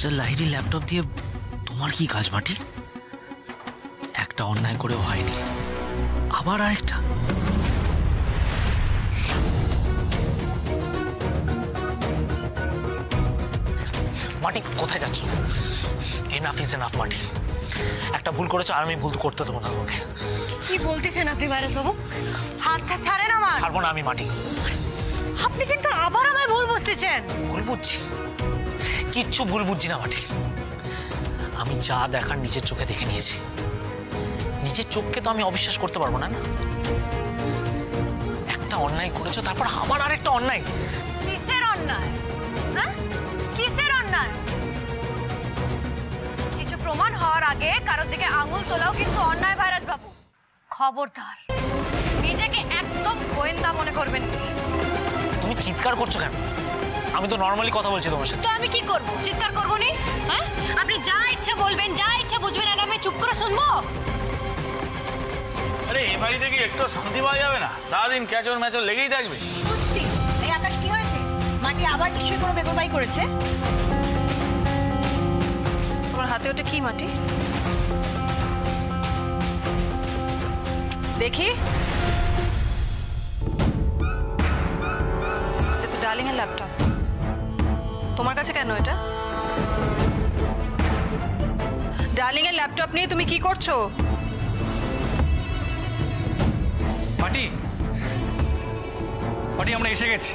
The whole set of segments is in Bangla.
মিস্টার লাহিড়ী ল্যাপটপ দিয়ে তোমার কি কাজ মাটি? একটা অন্যায় করেও হয়নি, আবার আরেকটা। মাটি কোথায় যাচ্ছ? এনাফ ইজ এনাফ মাটি। একটা ভুল করেছো আর আমি ভুল করতে দেবো না তোমাকে। কি বলতেছেন আপনি ভাইরাস বাবু? হাতটা ছাড়েন আমার। ছাড়বো না আমি মাটি। আপনি কিন্তু আবার আমায় ভুল বুঝতেছেন। ভুল বুঝছি? কিচ্ছু ভুল বুঝছি না মাটি। আমি যা দেখার নিজের চোখে দেখে নিয়েছি। নিজের চোখকে তো আমি অবিশ্বাস করতে পারবো না। একটা অন্যায় করেছো, তারপর আবার আরেকটা অন্যায়। কিসের অন্যায়? হ্যাঁ, কিসের অন্যায়? কিছু প্রমাণ হওয়ার আগে কারোর দিকে আঙুল তোলাও কিন্তু অন্যায় ভাইরাস বাবু। খবরদার, নিজেকে একদম গোয়েন্দা মনে করবেন না। তুমি চিৎকার করছো কেন? আমি তো নর্মালি কথা বলছি তোমার সাথে। তো আমি কি করব? চিৎকার করবো নি? হ্যাঁ, আপনি যা ইচ্ছা বলবেন, যা ইচ্ছা বুঝবেন, আর আমি চুপ করে শুনবো। আরে এই বাড়িতে কি একটু শান্তি পাওয়া যাবে না? সারাদিন ক্যাচর ম্যাচর লেগেই থাকবে। সত্যি? এই আকাশ কি হয়েছে? মাটি আবার নিশ্চয়ই কোনো বেগরবাই করেছে। তোমার হাতে ওটা কি মাটি? দেখি। এটা তো ডার্লিং এর ল্যাপটপ। তোমার কাছে কেন এটা? ডার্লিং এর ল্যাপটপ নিয়ে তুমি কি করছো? মাটি, মাটি আমরা এসে গেছি।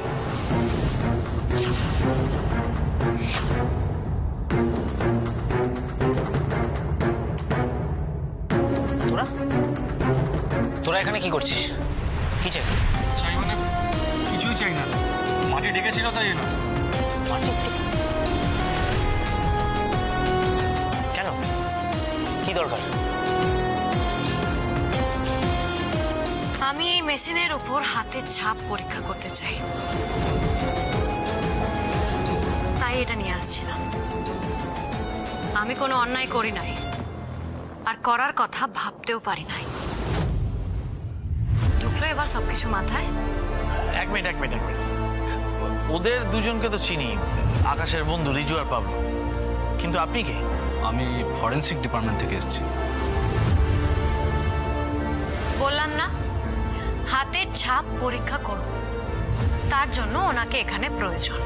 তোরা তোরা এখানে কি করছিস? কি চাই? চাই মানে কিছুই চাই না, মাটি ডেকেছিল তাই না। মাটি কেন? কি দরকার? আমি এই মেশিনের উপর হাতের ছাপ পরীক্ষা করতে চাই, তাই এটা নিয়ে আসছিলাম। আমি কোনো অন্যায় করি নাই, আর করার কথা ভাবতেও পারি নাই। ঢুকলো এবার সবকিছু মাথায়? এক মিনিট। ওদের দুজনকে তো চিনি, আকাশের বন্ধু রিজু আর পাবলো। কিন্তু আপনি কে? আমি ফরেন্সিক ডিপার্টমেন্ট থেকে এসেছি। বললাম না, হাতের ছাপ পরীক্ষা করব, তার জন্য ওনাকে এখানে প্রয়োজন।